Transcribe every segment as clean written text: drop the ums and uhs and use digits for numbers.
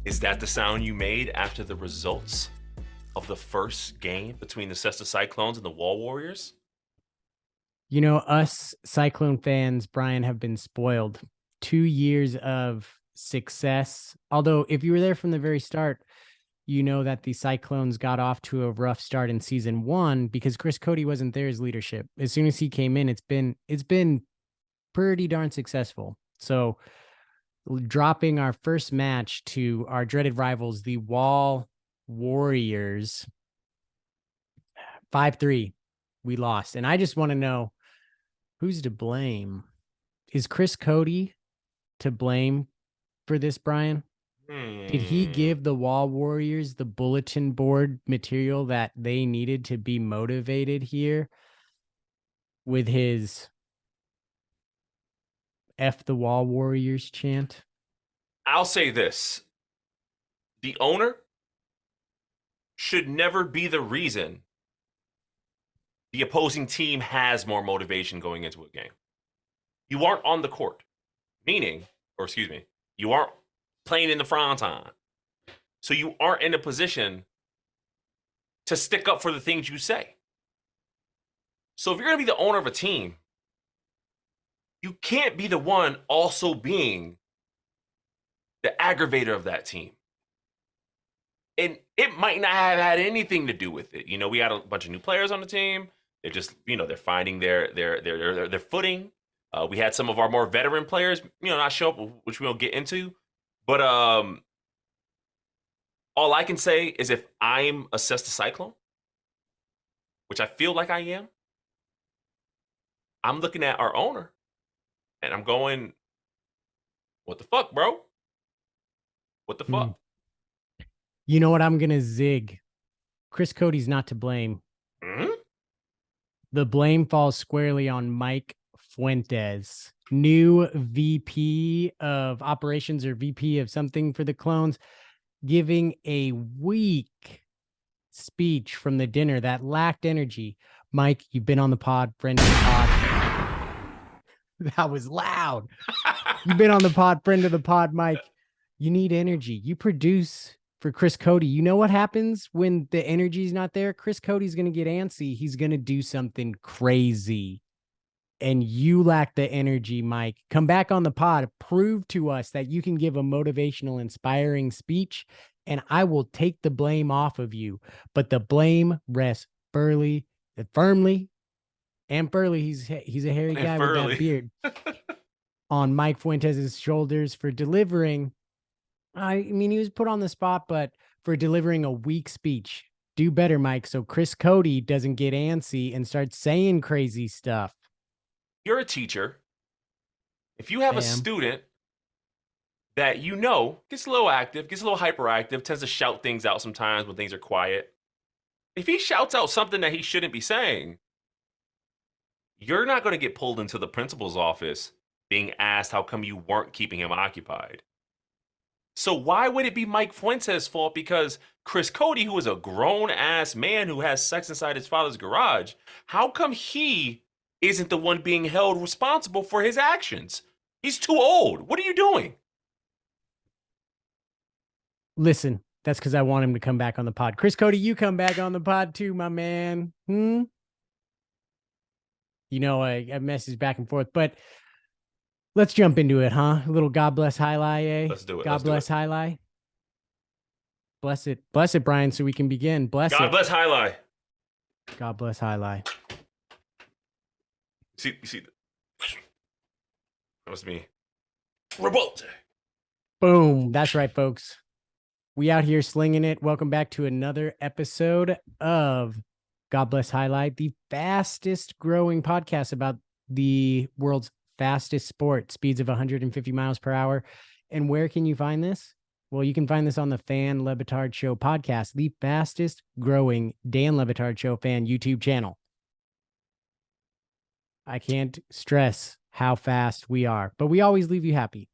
Is that the sound you made after the results of the first game between the Cesta Cyclones and the Wall Warriors? You know, us Cyclone fans, Bryan, have been spoiled. 2 years of success. Although, if you were there from the very start, you know that the Cyclones got off to a rough start in season one because Chris Cody wasn't there as leadership. As soon as he came in, it's been pretty darn successful. So dropping our first match to our dreaded rivals, the Wall Warriors, 5-3, we lost. And I just want to know, who's to blame? Is Chris Cody to blame for this, Bryan? Did he give the Wall Warriors the bulletin board material that they needed to be motivated here with his F the Wall Warriors chant? I'll say this. The owner should never be the reason the opposing team has more motivation going into a game. You aren't on the court, you aren't playing in the front time. So you aren't in a position to stick up for the things you say. So if you're going to be the owner of a team, you can't be the one also being the aggravator of that team. And it might not have had anything to do with it. You know, we had a bunch of new players on the team. They're just, they're finding their footing. We had some of our more veteran players, not show up, which we'll get into. But all I can say is if I'm a Cesta Cyclone, which I feel like I am, I'm looking at our owner and I'm going, what the fuck, bro? What the fuck? You know what? I'm going to zig. Chris Cody's not to blame. Mm-hmm. The blame falls squarely on Mike Fuentes, new VP of operations or VP of something for the Clones, giving a weak speech from the dinner that lacked energy. Mike, you've been on the pod, friend of the pod. That was loud. You've been on the pod, friend of the pod, Mike. You need energy. You produce for Chris Cody. You know what happens when the energy is not there? Chris Cody's going to get antsy. He's going to do something crazy. And you lack the energy, Mike. Come back on the pod. Prove to us that you can give a motivational, inspiring speech, and I will take the blame off of you. But the blame rests firmly, and Burley, he's a hairy guy with that beard, on Mike Fuentes' shoulders for delivering. I mean, he was put on the spot, but for delivering a weak speech. Do better, Mike, so Chris Cody doesn't get antsy and start saying crazy stuff. You're a teacher. If you have a student that gets a little active, gets a little hyperactive, tends to shout things out sometimes when things are quiet, if he shouts out something that he shouldn't be saying, you're not going to get pulled into the principal's office being asked how come you weren't keeping him occupied. So why would it be Mike Fuentes' fault? Because Chris Cody, who is a grown-ass man who has sex inside his father's garage, how come he isn't the one being held responsible for his actions? He's too old. What are you doing? Listen, that's because I want him to come back on the pod. Chris Cody, you come back on the pod too, my man. I messaged back and forth, but let's jump into it, huh? A little God bless highlight, eh? Let's do it. God bless highlight. Bless it. Bless it, Bryan, so we can begin. Bless it. God bless highlight. God bless highlight. You see, that was me. Revolt. Boom. That's right, folks. We out here slinging it. Welcome back to another episode of God Bless Highlight, the fastest growing podcast about the world's fastest sport, speeds of 150 miles per hour. And where can you find this? Well, you can find this on the Fan Le Batard Show podcast, the fastest growing Dan Le Batard Show fan YouTube channel. I can't stress how fast we are, but we always leave you happy.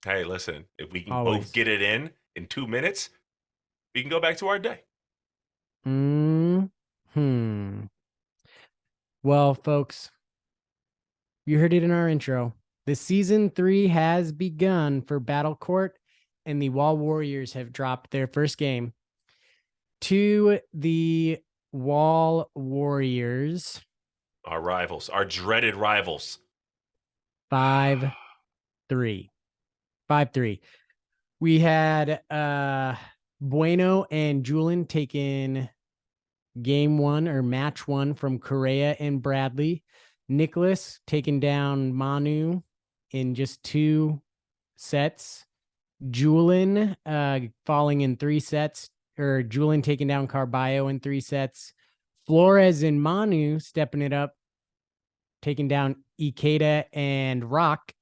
Hey, listen, if we can both get it in 2 minutes, we can go back to our day. Well, folks, you heard it in our intro. The season 3 has begun for Battle Court, and the Wall Warriors have dropped their first game to the Wall Warriors. Our rivals, our dreaded rivals. 5-3. 5-3. We had Bueno and Julian taking game one or match one from Correa and Bradley. Nicholas taking down Manu in just 2 sets. Julian falling in 3 sets, or Julian taking down Carballo in 3 sets. Flores and Manu stepping it up, taking down Ikeda and Rock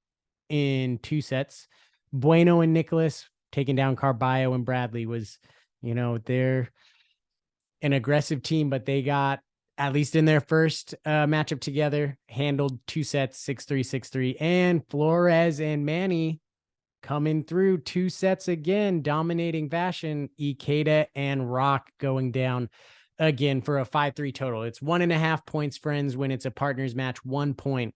in 2 sets. Bueno and Nicholas taking down Carballo and Bradley. Was, they're an aggressive team, but they got, at least in their first matchup together, handled 2 sets, 6-3, 6-3. And Flores and Manny coming through 2 sets again, dominating fashion. Ikeda and Rock going down again for a 5-3 total. It's 1.5 points, friends, when it's a partners match, 1 point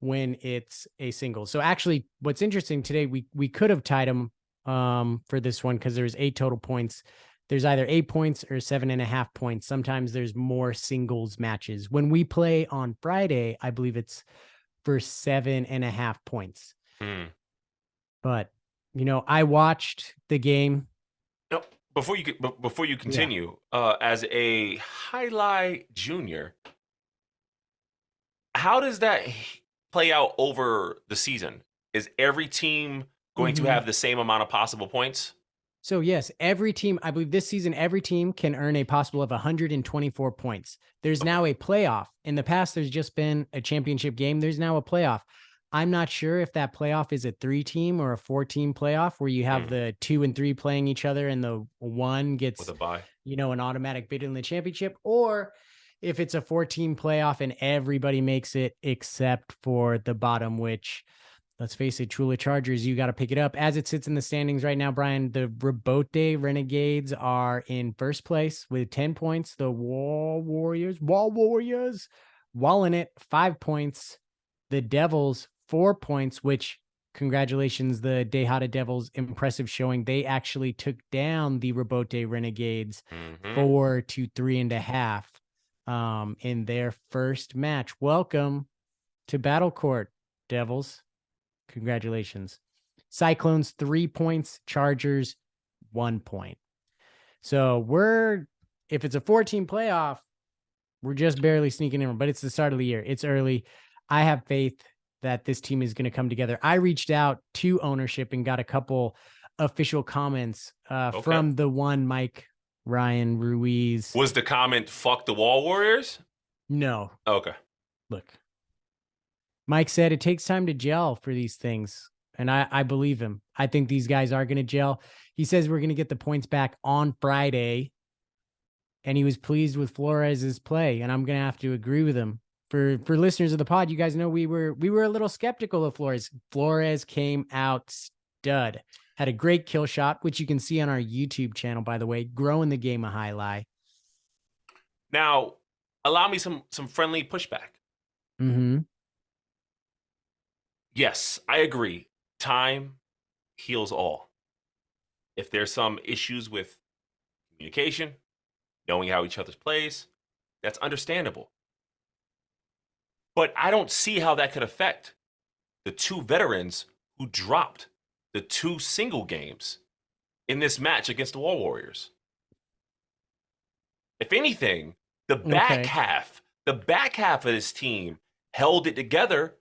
when it's a single. So actually, what's interesting today, we could have tied them for this one because there's 8 total points. There's either 8 points or 7.5 points. Sometimes there's more singles matches. When we play on Friday, I believe it's for 7.5 points. But, I watched the game. No, before you continue, as a highlight junior, how does that play out over the season? Is every team going to have the same amount of possible points? So yes, every team, I believe this season, every team can earn a possible of 124 points. There's now a playoff. In the past, there's just been a championship game. There's now a playoff. I'm not sure if that playoff is a 3-team or a 4-team playoff where you have the 2 and 3 playing each other and the 1 gets with a bye, an automatic bid in the championship, or if it's a 4-team playoff and everybody makes it except for the bottom, which, let's face it, Chula Chargers, you got to pick it up. As it sits in the standings right now, Bryan, the Rebote Renegades are in first place with 10 points. The Wall Warriors, walling it, 5 points. The Devils, 4 points, which, congratulations, the Dejada Devils, impressive showing. They actually took down the Rebote Renegades 4-3.5 in their first match. Welcome to Battle Court, Devils. Congratulations. Cyclones, 3 points. Chargers, 1 point. So if it's a 4-team playoff, we're just barely sneaking in, but it's the start of the year. It's early. I have faith that this team is going to come together. I reached out to ownership and got a couple official comments from the one Mike Ryan Ruiz. Was the comment "fuck the Wall Warriors"? No. Okay. Look, Mike said it takes time to gel for these things, and I believe him. I think these guys are going to gel. He says we're going to get the points back on Friday, and he was pleased with Flores's play, and I'm going to have to agree with him. For listeners of the pod, you guys know we were a little skeptical of Flores. Flores came out stud. Had a great kill shot, which you can see on our YouTube channel, by the way, growing the game of Alai. Now, allow me some friendly pushback. Yes, I agree. Time heals all. If there's some issues with communication, knowing how each other plays, that's understandable. But I don't see how that could affect the 2 veterans who dropped the 2 single games in this match against the Wall Warriors. If anything, the back half of this team held it together.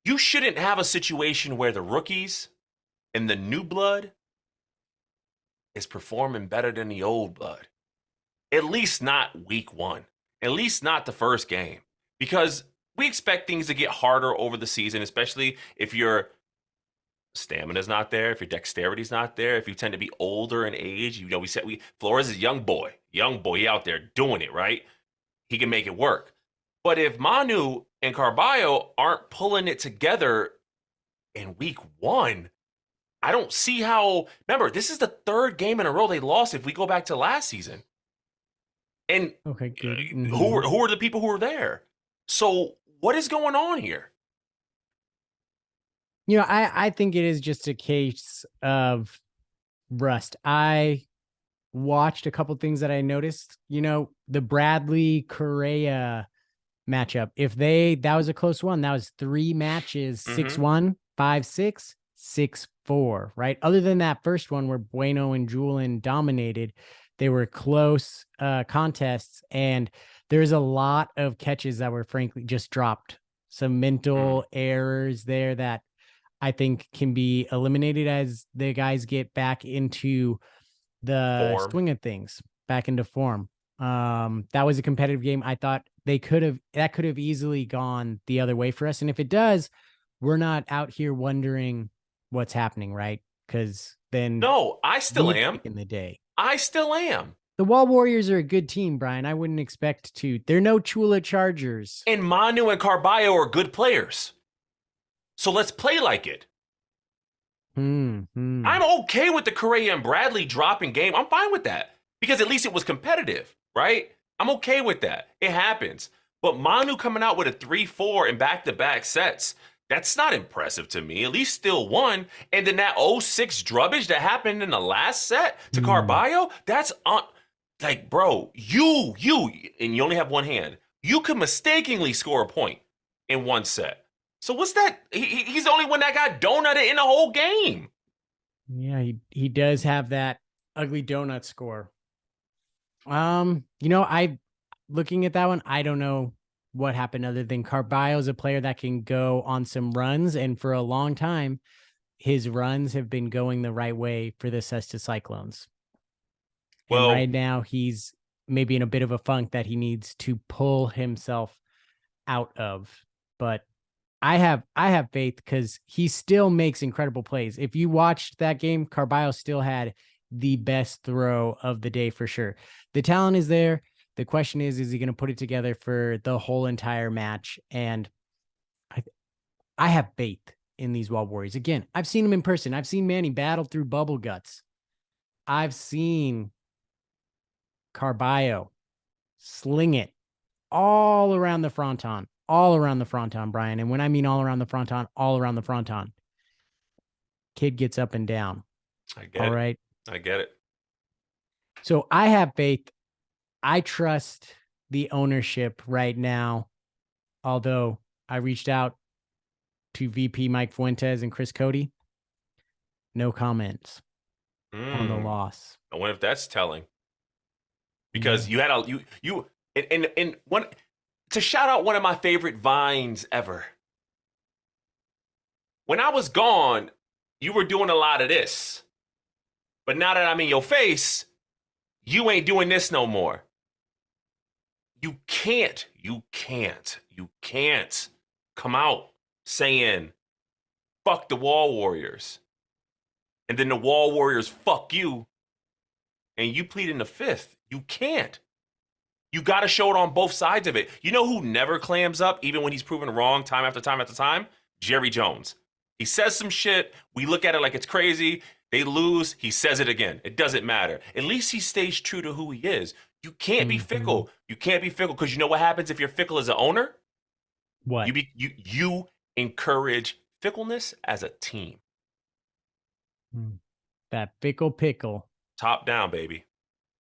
You shouldn't have a situation where the rookies and the new blood is performing better than the old blood. At least not week 1. At least not the first game. Because we expect things to get harder over the season, especially if your stamina's not there, if your dexterity's not there, if you tend to be older in age. Flores is a young boy. He out there doing it, right? He can make it work. But if Manu and Carballo aren't pulling it together in week 1, I don't see how. Remember, this is the 3rd game in a row they lost if we go back to last season. And good. Who are the people who were there? So what is going on here? I think it is just a case of rust. I watched a couple things that I noticed, the Bradley Correa matchup. That was a close one. That was 3 matches, 6-1, 5-6, 6-4, right? Other than that first one where Bueno and Julian dominated, they were close contests, and there's a lot of catches that were frankly just dropped. Some mental errors there that I think can be eliminated as the guys get back into the swing of things, back into form. That was a competitive game. I thought that could have easily gone the other way for us. And if it does, we're not out here wondering what's happening, right? Because then No, I still am. In the day. I still am. The Wall Warriors are a good team, Bryan. I wouldn't expect to. They're no Chula Chargers. And Manu and Carballo are good players. So let's play like it. I'm okay with the Correa and Bradley dropping game. I'm fine with that because at least it was competitive, right? I'm okay with that. It happens. But Manu coming out with a 3-4 in back-to-back sets, that's not impressive to me. At least still won. And then that 0-6 drubbage that happened in the last set to Carballo, that's like, bro, you, and you only have one hand. You could mistakenly score a point in one set. So what's that? He's the only one that got donutted in the whole game. Yeah, he does have that ugly donut score. I looking at that one, I don't know what happened other than Carballo's a player that can go on some runs, and for a long time, his runs have been going the right way for the Cesta Cyclones. And right now, he's maybe in a bit of a funk that he needs to pull himself out of. But I have faith because he still makes incredible plays. If you watched that game, Carballo still had the best throw of the day for sure. The talent is there. The question is he going to put it together for the whole entire match? And I have faith in these Wall Warriors. Again, I've seen him in person. I've seen Manny battle through bubble guts. I've seen Carballo sling it all around the fronton. All around the fronton, Bryan. And when I mean all around the fronton, all around the fronton. Kid gets up and down. I get it. Right. I get it. So I have faith. I trust the ownership right now. Although I reached out to VP Mike Fuentes and Chris Cody. No comments on the loss. I wonder if that's telling. Because you had and one to shout out one of my favorite vines ever. When I was gone, you were doing a lot of this. But now that I'm in your face, you ain't doing this no more. You can't come out saying, fuck the Wall Warriors. And then the Wall Warriors fuck you. And you plead in the fifth. You can't. You got to show it on both sides of it. You know who never clams up, even when he's proven wrong time after time after time? Jerry Jones. He says some shit. We look at it like it's crazy. They lose. He says it again. It doesn't matter. At least he stays true to who he is. You can't be fickle. You can't be fickle because you know what happens if you're fickle as an owner? What? You encourage fickleness as a team. That fickle pickle. Top down, baby.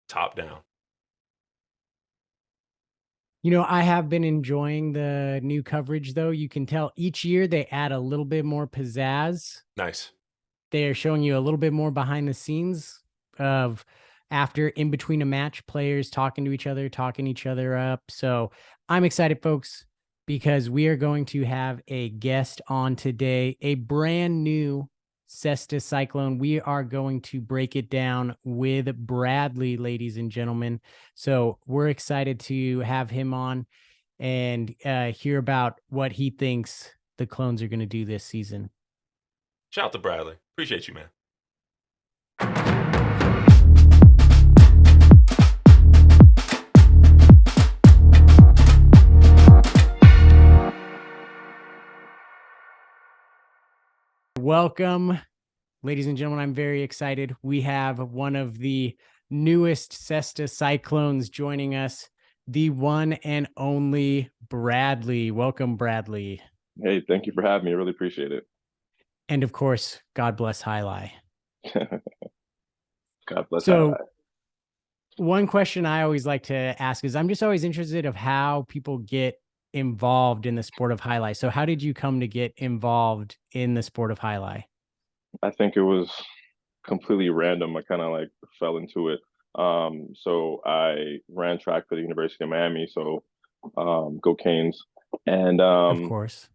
Top down. I have been enjoying the new coverage, though. You can tell each year they add a little bit more pizzazz. Nice. They're showing you a little bit more behind the scenes of after in between a match, players talking to each other up. So I'm excited, folks, because we are going to have a guest on today, a brand new Cesta Cyclone. We are going to break it down with Bradley, ladies and gentlemen. So we're excited to have him on and hear about what he thinks the Clones are going to do this season. Shout out to Bradley. Appreciate you, man. Welcome, ladies and gentlemen. I'm very excited. We have one of the newest Cesta Cyclones joining us, the one and only Bradley. Welcome, Bradley. Hey, thank you for having me. I really appreciate it. And of course, God bless Alai. God bless So Alai. one question I always like to ask is I'm just always interested of how people get involved in the sport of highlight. So how did you come to get involved in the sport of highlight? I think it was completely random. I kind of like fell into it. So I ran track for the University of Miami. So go Canes. And Of course.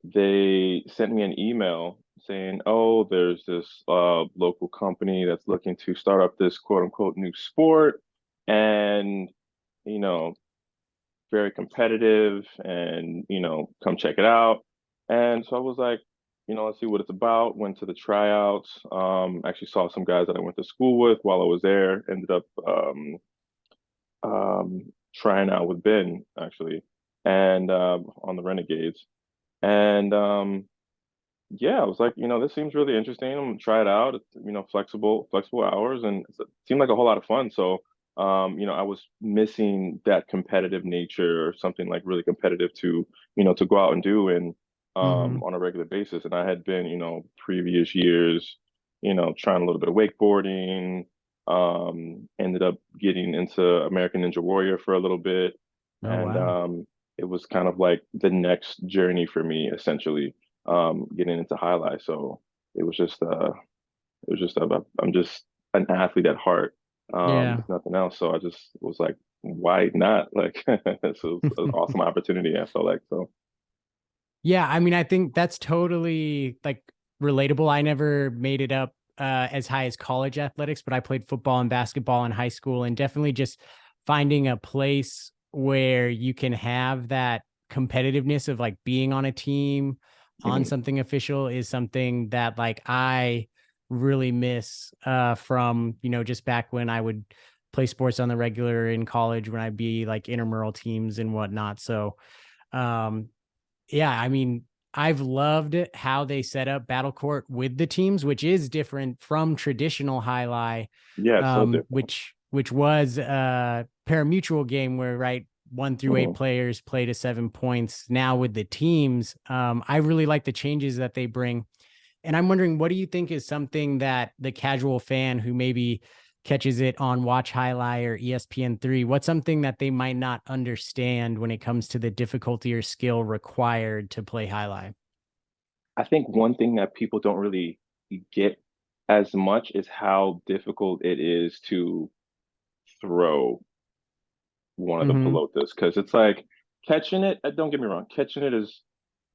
they sent me an email saying, "Oh, there's this local company that's looking to start up this quote unquote new sport, and you know, very competitive, and come check it out." And so I was like, let's see what it's about. Went to the tryouts. Actually saw some guys that I went to school with while I was there. Ended up trying out with Ben actually, and on the Renegades. And yeah, I was like, this seems really interesting. I'm gonna try it out. It's, flexible hours, and it seemed like a whole lot of fun. So, I was missing that competitive nature or something like really competitive to go out and do and Mm-hmm. on a regular basis. And I had been, previous years, trying a little bit of wakeboarding. Ended up getting into American Ninja Warrior for a little bit, Oh and wow. it was kind of like the next journey for me, essentially getting into highlight. So I'm just an athlete at heart, Yeah. if nothing else. So I just was like, why not? Like, so it was an awesome opportunity. I felt like so. Yeah, I mean, I think that's totally like relatable. I never made it up as high as college athletics, but I played football and basketball in high school, and definitely just finding a place where you can have that competitiveness of like being on a team on Mhm. something official is something that like I really miss from, just back when I would play sports on the regular in college when I'd be like intramural teams and whatnot. So um yeah, I mean, I've loved how they set up Battle Court with the teams, which is different from traditional Highlight, Yeah, it's so different. which was a parimutuel game where right 1 through 8 Mhm. players play to 7 points. Now with the teams, I really like the changes that they bring. And I'm wondering, what do you think is something that the casual fan who maybe catches it on Watch Highlight or ESPN3, what's something that they might not understand when it comes to the difficulty or skill required to play Highlight? I think one thing that people don't really get as much is how difficult it is to throw one of the Mm-hmm. pelotas because it's like catching it. Don't get me wrong, catching it is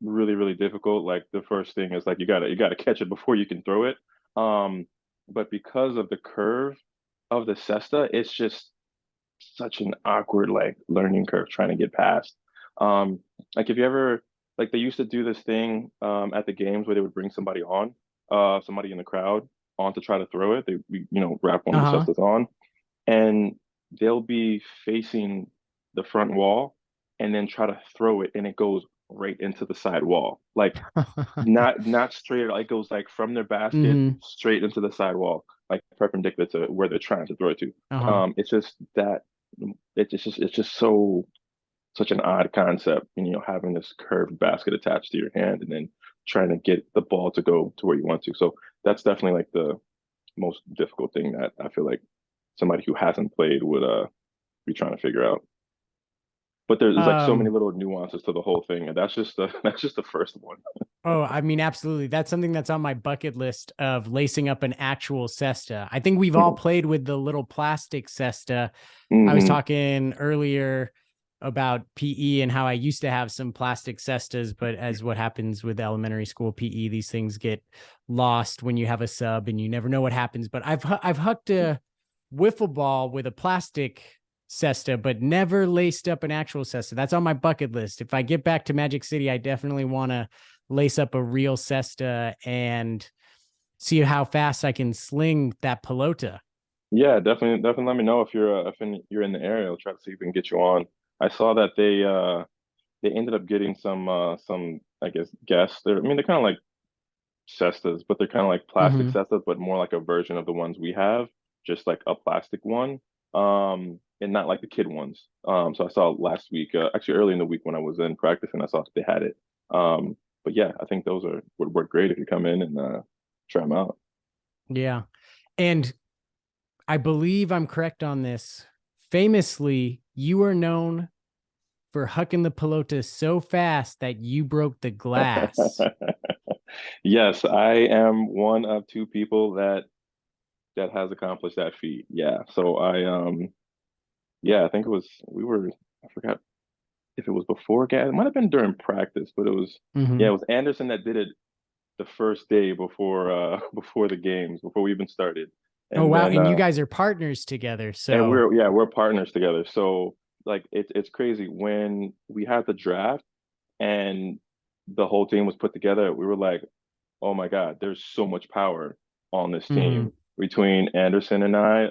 really difficult. Like the first thing is like you gotta catch it before you can throw it. Um, but because of the curve of the cesta, it's just such an awkward like learning curve trying to get past. Like if you ever like they used to do this thing at the games where they would bring somebody in the crowd on to try to throw it. They wrap one of the Uh-huh. cestas on and they'll be facing the front wall and then try to throw it and it goes right into the side wall. Like not straight, like it goes like from their basket Mm-hmm. straight into the side wall, like perpendicular to where they're trying to throw it to. Uh-huh. It's just that it's just so such an odd concept, and having this curved basket attached to your hand and then trying to get the ball to go to where you want to. So that's definitely like the most difficult thing that I feel like somebody who hasn't played would be trying to figure out. But there's like so many Um, little nuances to the whole thing, and that's just the that's just the first one. oh, I mean, absolutely. That's something that's on my bucket list of lacing up an actual cesta. I think we've all played with the little plastic cesta. I was Mm-hmm. talking earlier about PE and how I used to have some plastic cestas, but as what happens with elementary school PE, these things get lost when you have a sub and you never know what happens. But I've hucked a wiffle ball with a plastic cesta, but never laced up an actual cesta. That's on my bucket list. If I get back to Magic City, I definitely want to lace up a real cesta and see how fast I can sling that pelota. Yeah, definitely let me know if you're in the area. I'll try to see if we can get you on. I saw that they ended up getting some I guess guests. They're kind of like cestas, but they're kind of like plastic Mm-hmm. cestas, but more like a version of the ones we have, just like a plastic one, and not like the kid ones. So I saw last week, actually early in the week when I was in practice, and I saw that they had it. but yeah, I think those would work great if you come in and try them out. Yeah. And I believe I'm correct on this. Famously, you are known for hucking the pelota so fast that you broke the glass. Yes, I am one of two people that has accomplished that feat. Yeah. So yeah, I think it was we were I forgot if it was before gas. It might have been during practice, but it was yeah, Mm-hmm. it was Anderson that did it the first day before before the games, before we even started. Oh, And wow. then And you guys are partners together. and So, we're partners together. So like it's crazy when we had the draft and the whole team was put together, we were like, oh my God, there's so much power on this mm-hmm. team between Anderson and I,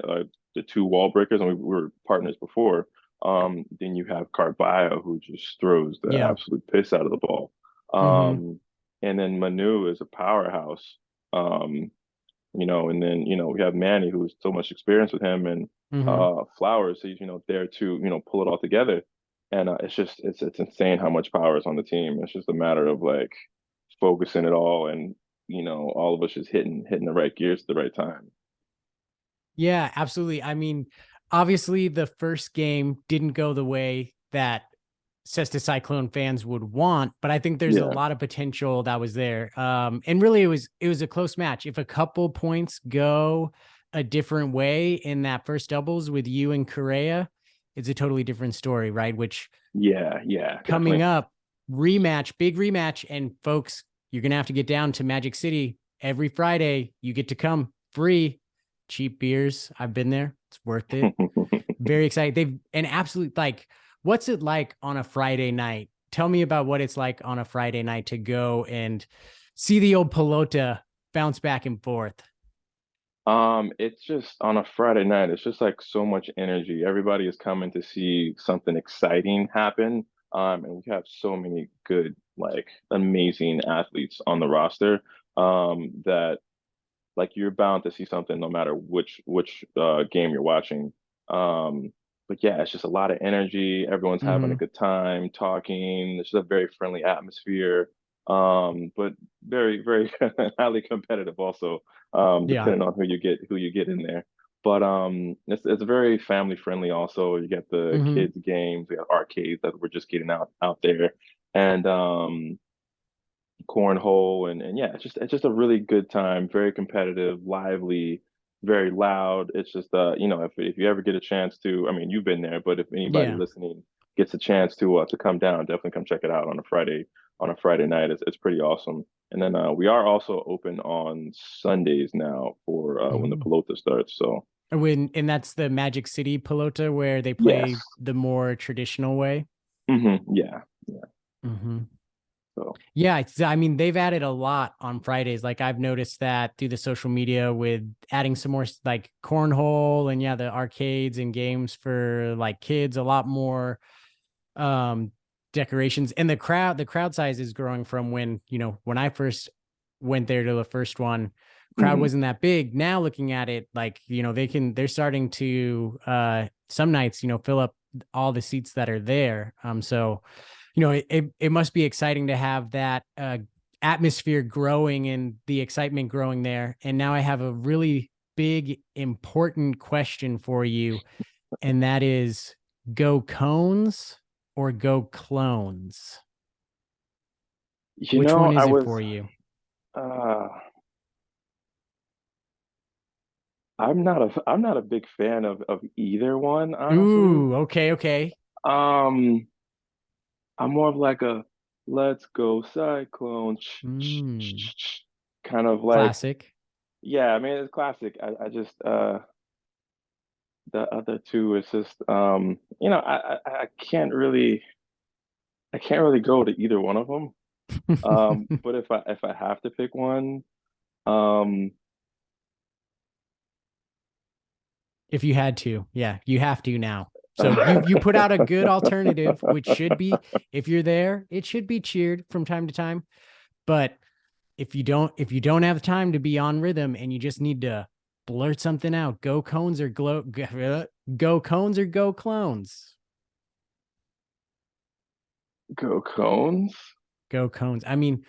the two wall breakers, and we were partners before. Then you have Carballo, who just throws the Yeah. absolute piss out of the ball. Mm-hmm. And then Manu is a powerhouse. And then, we have Manny, who's so much experience with him, and Mm-hmm. Flowers, he's, there to, pull it all together. And it's insane how much power is on the team. It's just a matter of like focusing it all and, all of us just hitting the right gears at the right time. Yeah, absolutely. I mean, obviously, the first game didn't go the way that Cesta Cyclone fans would want, but I think there's a Yeah. lot of potential that was there. And really, it was a close match. If a couple points go a different way in that first doubles with you and Correa, it's a totally different story, right? Which Yeah. Yeah. coming Definitely. up, rematch, big rematch, and folks, you're gonna have to get down to Magic City every Friday. You get to come free, cheap beers. I've been there. It's worth it. Very excited. They've and absolutely like, what's it like on a Friday night? Tell me about what it's like on a Friday night to go and see the old pelota bounce back and forth. It's just on a Friday night, it's just like so much energy. Everybody is coming to see something exciting happen. And we have so many good, like amazing athletes on the roster, that like you're bound to see something no matter which game you're watching. But yeah, it's just a lot of energy. Everyone's having a Mm-hmm. good time talking. It's just a very friendly atmosphere. But very, very highly competitive also, Yeah. depending on who you get in there. But it's very family friendly also. You get the Mm-hmm. kids games, we have arcades that we're just getting out there. And cornhole and yeah, it's just a really good time, very competitive, lively, very loud. It's just if you ever get a chance to, I mean, you've been there, but if anybody Yeah. listening gets a chance to come down, definitely come check it out on a Friday night. It's pretty awesome. And then we are also open on Sundays now for when the Mm-hmm. pelota starts. So And that's the Magic City pelota where they yes. play the more traditional way. Yeah. Yeah. Mm-hmm. So Yeah, I mean, they've added a lot on Fridays. Like I've noticed that through the social media with adding some more like cornhole and yeah, the arcades and games for like kids, a lot more um decorations. And the crowd size is growing from when I first went there to the first one, crowd mhm. wasn't that big. Now looking at it, like, they're starting to some nights, fill up all the seats that are there. So it must be exciting to have that atmosphere growing and the excitement growing there. And now I have a really big, important question for you, and that is go cones or go clones? You Which know, one I is it was for you? uh I'm not a big fan of either one, honestly. Ooh, okay, okay. Um, I'm more of like a let's go Cyclones Mm, kind of like, classic. yeah, I mean it's classic. I just the other two is just I can't really go to either one of them. But if I have to pick one, um If you had to, yeah, you have to now. So you put out a good alternative, which should be, if you're there, it should be cheered from time to time. But if you don't have time to be on rhythm and you just need to blurt something out, go cones or go cones or go clones. go cones. Go Cones. I mean,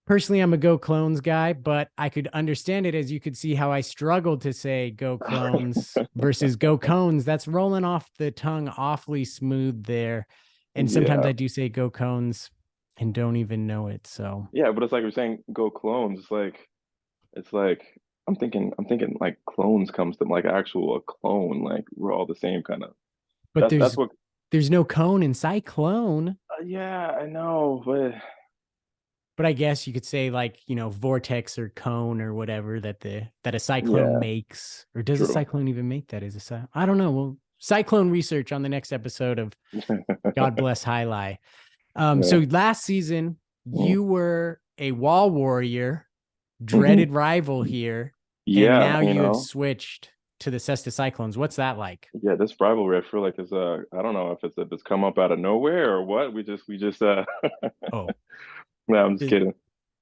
personally, I'm a Go Clones guy, but I could understand it, as you could see how I struggled to say Go Clones versus Go Cones. That's rolling off the tongue awfully smooth there. And sometimes Yeah. I do say Go Cones and don't even know it. So, Yeah, but it's like we're saying go clones. It's like I'm thinking like clones comes to like actual a clone. Like we're all the same kind of. but That's what. there's no cone in cyclone. Yeah, I know, But I guess you could say, like, vortex or cone or whatever that a cyclone yeah, makes. Or does a true. cyclone even make that as a cyclone? I don't know. Well, cyclone research on the next episode of God Bless Alai. So Yeah. last season Mhm. you were a wall warrior, Mhm. dreaded rival here, and Yeah, now you have switched to the Cesta Cyclones. What's that like? yeah, this rivalry, I feel like is I don't know if it's come up out of nowhere or what. We just Oh, no, I'm just kidding.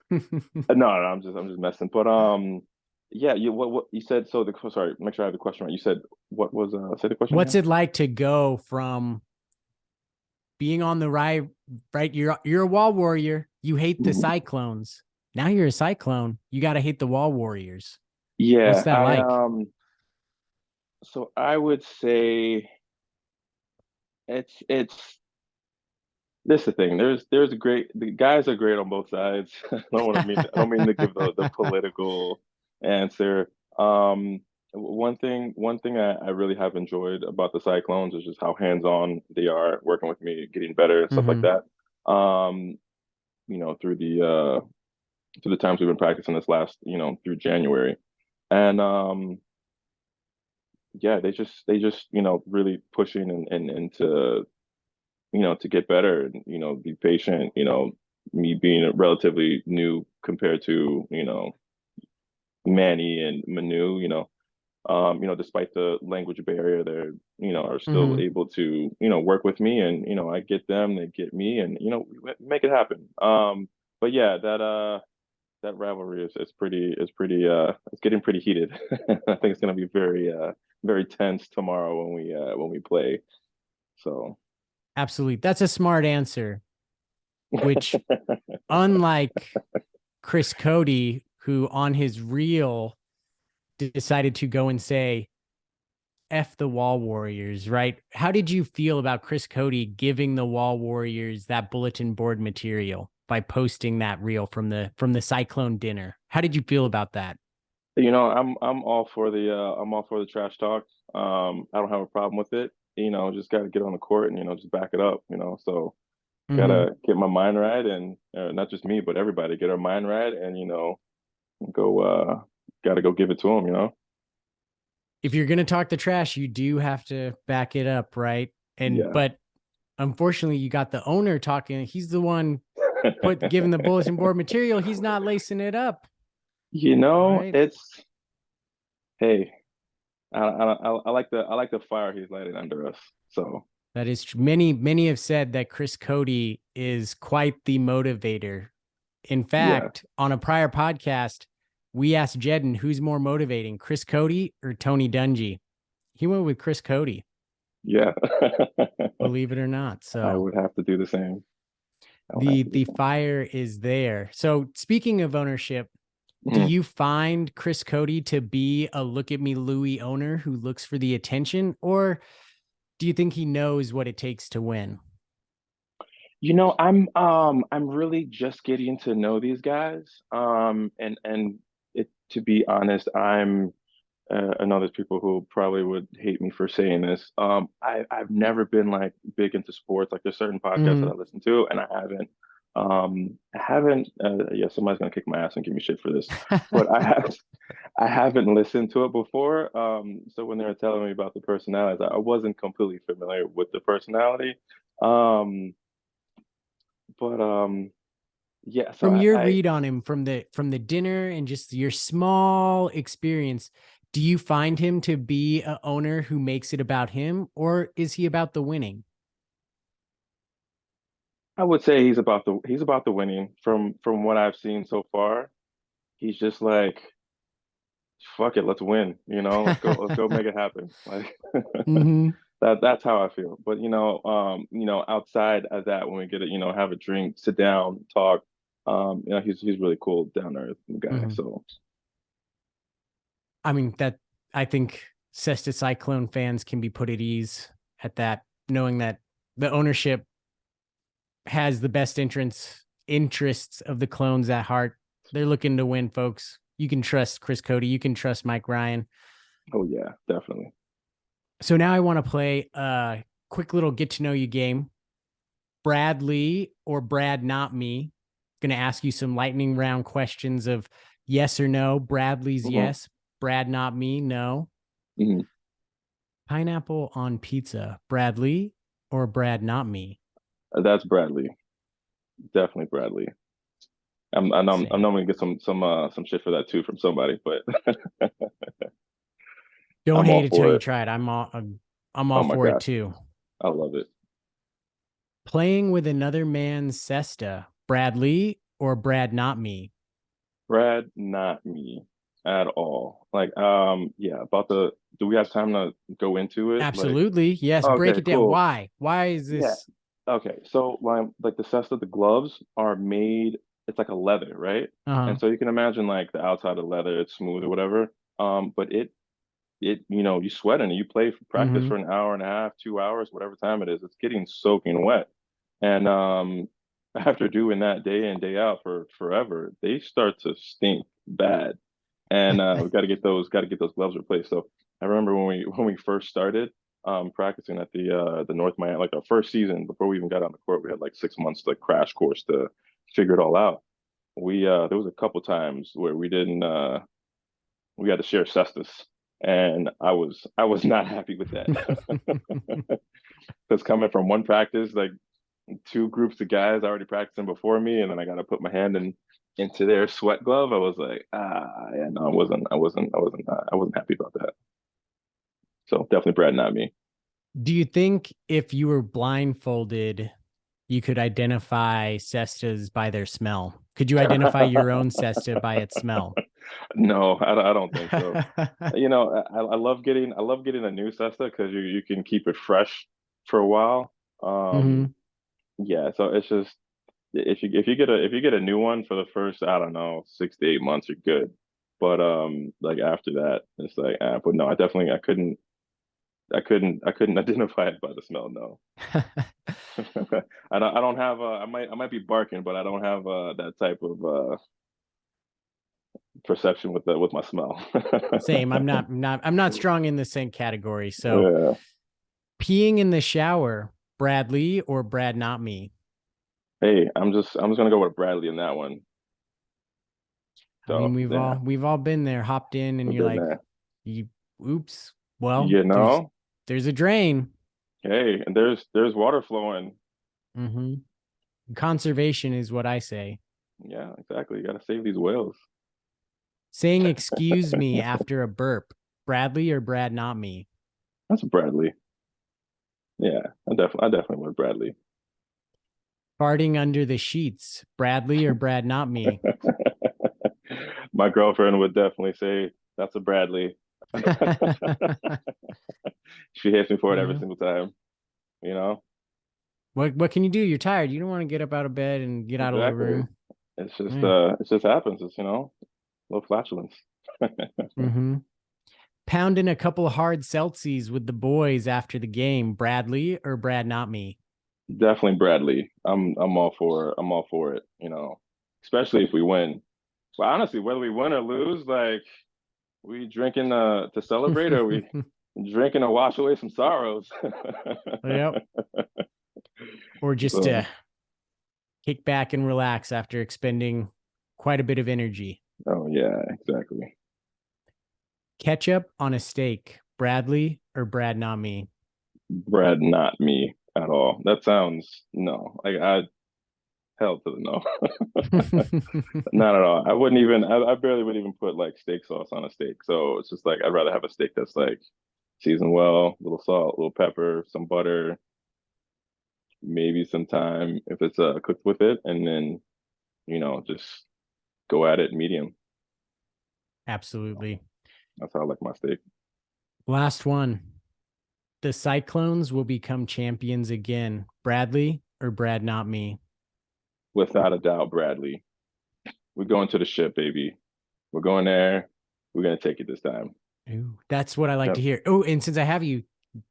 the- No, I'm just messing. But yeah, you what you said, so the sorry, make sure I have the question right. You said what was say the question what's again? it like to go from being on the right? You're a wall warrior. You hate the Mhm. Cyclones. Now you're a Cyclone. You got to hate the wall warriors. What's Yeah, that I like? so I would say it's this is the thing. There's a great the guys are great on both sides. I don't mean to give the political answer. One thing I really have enjoyed about the Cyclones is just how hands-on they are working with me, getting better and stuff like Mm-hmm. that. Um, through the times we've been practicing this last, through January. And yeah, they just, really pushing and to get better and, be patient, me being a relatively new compared to, Manny and Manu, despite the language barrier, they're, are still Mm-hmm. able to, work with me and, I get them, they get me and, we make it happen. But yeah, that rivalry is it's getting pretty heated. I think it's gonna be very tense tomorrow when we play. So Absolutely. That's a smart answer, which, unlike Chris Cody, who on his reel decided to go and say, F the Wall Warriors, right? How did you feel about Chris Cody giving the Wall Warriors that bulletin board material by posting that reel from the Cyclone dinner? How did you feel about that? I'm all for the trash talk. I don't have a problem with it. Just got to get on the court and just back it up. So Mm-hmm. gotta get my mind right and not just me, but everybody get our mind right and go gotta go give it to them. If you're gonna talk the trash, you do have to back it up, right? And Yeah. but unfortunately, you got the owner talking. He's the one giving the bulletin board material. He's not lacing it up, right? It's hey, I like the fire he's lighting under us. So That is true. Many have said that Chris Cody is quite the motivator. In yeah, fact, on a prior podcast, we asked Jedden who's more motivating, Chris Cody or Tony Dungy. He went with Chris Cody, yeah. believe it or not. I So would have to do the same. I would have the to do the the fire is there. So speaking of ownership, do same. you find Chris Cody to be a look at me Louie owner who looks for the attention, or do you think he knows what it takes to win? I'm really just getting to know these guys. And to be honest, I know there's people who probably would hate me for saying this. I've never been like big into sports. Like there's certain podcasts that Mm-hmm. I listen to, and I haven't. Yeah, somebody's gonna kick my ass and give me shit for this, but I haven't listened to it before. So when they were telling me about the personalities, I wasn't completely familiar with the personality. Um, but yeah. So From I, your I read on him, from the dinner and just your small experience, do you find him to be a owner who makes it about him, or is he about the winning? I would say he's about the winning from what I've seen so far. He's just like, fuck it, let's win. Let's go make it happen. Like, Mm-hmm. That's how I feel. But outside of that, when we get it, have a drink, sit down, talk. He's really cool, down to earth guy. Mhm. So I mean, that I think Cesta Cyclone fans can be put at ease at that, knowing that the ownership has the best interests of the clones at heart. They're looking to win, folks. You can trust Chris Cody. You can trust Mike Ryan. oh yeah, definitely. So now I want to play a quick little get to know you game. Bradley or Brad, not me. Going to ask you some lightning round questions of yes or no. Bradley's Hmm. yes. Brad, not me. No. Hmm. Pineapple on pizza. Bradley or Brad, not me. That's Bradley. Definitely Bradley. I know I'm Same. gonna get some shit for that too from somebody, but Don't I'm hate all it till for you it. try it. I'm all Oh my for it gosh, too. I love it. Playing with another man's cesta. Bradley or Brad, not me. Brad, not me at all. Like, yeah, do we have time to go into it? Like, Absolutely. Yes. Break okay, it down. cool. Why? Why is Yeah. this? Okay. So like the Cesta, the gloves are made, it's like a leather, right? Uh-huh. And so you can imagine like the outside of leather, it's smooth or whatever. But you sweat in it, you play for practice Mm-hmm. for an hour and a half, 2 hours, whatever time it is, it's getting soaking wet. And after doing that day in, day out for forever, they start to stink bad. And we got to get those gloves replaced. So I remember when we first started practicing at the North Miami, like our first season before we even got on the court, we had like 6 months to crash course to figure it all out. We there was a couple times where we didn't we had to share cestus, and I was not happy with that. Because coming from one practice, like two groups of guys already practicing before me, and then I got to put my hand into their sweat glove. I was like, yeah, no, I wasn't happy about that. So definitely Brad, not me. Do you think if you were blindfolded, you could identify cestas by their smell? Could you identify your own cesta by its smell? No, I don't think so. I love getting a new cesta because you can keep it fresh for a while. Mm-hmm. Yeah, so it's just if you get a new one for the first, I don't know, 6 to 8 months, you're good. But like after that, it's like but no, I couldn't identify it by the smell, no. I don't have I might be barking, but I don't have that type of perception with my smell. Same. I'm not strong in the same category. So Yeah. peeing in the shower, Bradley or Brad, not me. Hey, I'm just gonna go with Bradley in that one. I mean, So we've yeah, all we've all been there, hopped in, and we've you're been like, there. you, oops. Well, You there's know, there's a drain. hey, and there's water flowing. Mm-hmm. Conservation is what I say. Yeah, exactly. You gotta save these whales. Saying excuse me after a burp, Bradley or Brad, not me. That's Bradley. Yeah, I definitely went Bradley. Farting under the sheets, Bradley or Brad, not me. My girlfriend would definitely say that's a Bradley. She hates me for it every Yeah. single time, you know? What can you do? You're tired. You don't want to get up out of bed and get out of the Exactly. room. Yeah. It just happens. It's, a little flatulence. Mm-hmm. Pounding a couple of hard Celsius with the boys after the game, Bradley or Brad, not me. Definitely Bradley. I'm all for it, especially if we win. But honestly, whether we win or lose, like we drinking to celebrate or we drinking to wash away some sorrows. Yep. Or just So, kick back and relax after expending quite a bit of energy. oh yeah, exactly. Ketchup on a steak, Bradley or Brad, not me. Brad, not me at all. That sounds no. Like I hell to the no. Not at all. I wouldn't even. I barely would even put like steak sauce on a steak. So it's just like I'd rather have a steak that's like seasoned well, a little salt, a little pepper, some butter, maybe some thyme if it's cooked with it, and then just go at it medium. Absolutely. That's how I like my steak. Last one. the Cyclones will become champions again? Bradley or Brad, not me? Without a doubt, Bradley. We're going to the ship, baby. We're going there. We're gonna take it this time. Ooh, that's what I like Yep. to hear. Oh, and since I have you,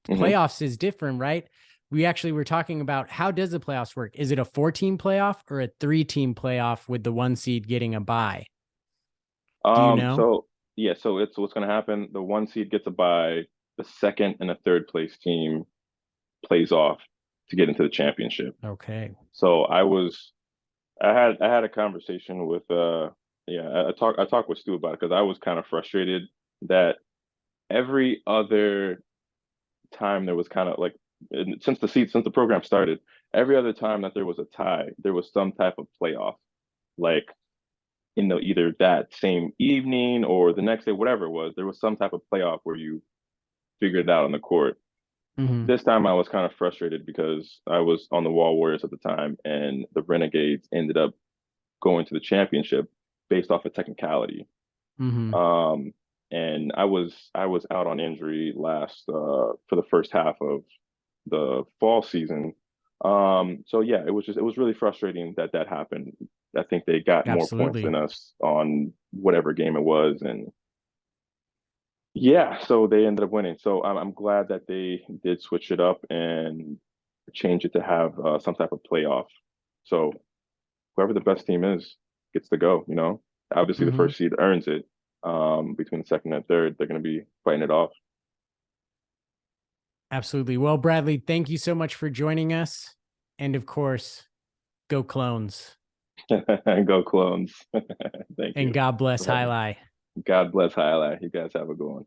Mhm. playoffs is different, right? We actually were talking about how does the playoffs work? Is it a 4-team playoff or a 3-team playoff with the 1 seed getting a bye? Do you know? So yeah, so it's what's gonna happen. The 1 seed gets a bye. The second and the third place team plays off to get into the championship. Okay. So I had a conversation with I talked with Stu about it because I was kind of frustrated that every other time there was kind of like since the program started, every other time that there was a tie, there was some type of playoff, like either that same evening or the next day, whatever it was, there was some type of playoff where you figured it out on the court. Mhm. This time I was kind of frustrated because I was on the Wall Warriors at the time, and the Renegades ended up going to the championship based off of technicality. Mhm. Um, and I was out on injury last for the first half of the fall season. So yeah, it was really frustrating that that happened. I think they got more points Absolutely. than us on whatever game it was, and yeah, so they ended up winning. So I'm glad that they did switch it up and change it to have some type of playoff. So whoever the best team is gets to go. Obviously the Mhm. first seed earns it. Between the second and third, they're going to be fighting it off. Absolutely. Well, Bradley, thank you so much for joining us. And of course, go Clones. Go Clones. Thank And you God bless for having me. Alai. God bless Alai. You guys have a good one.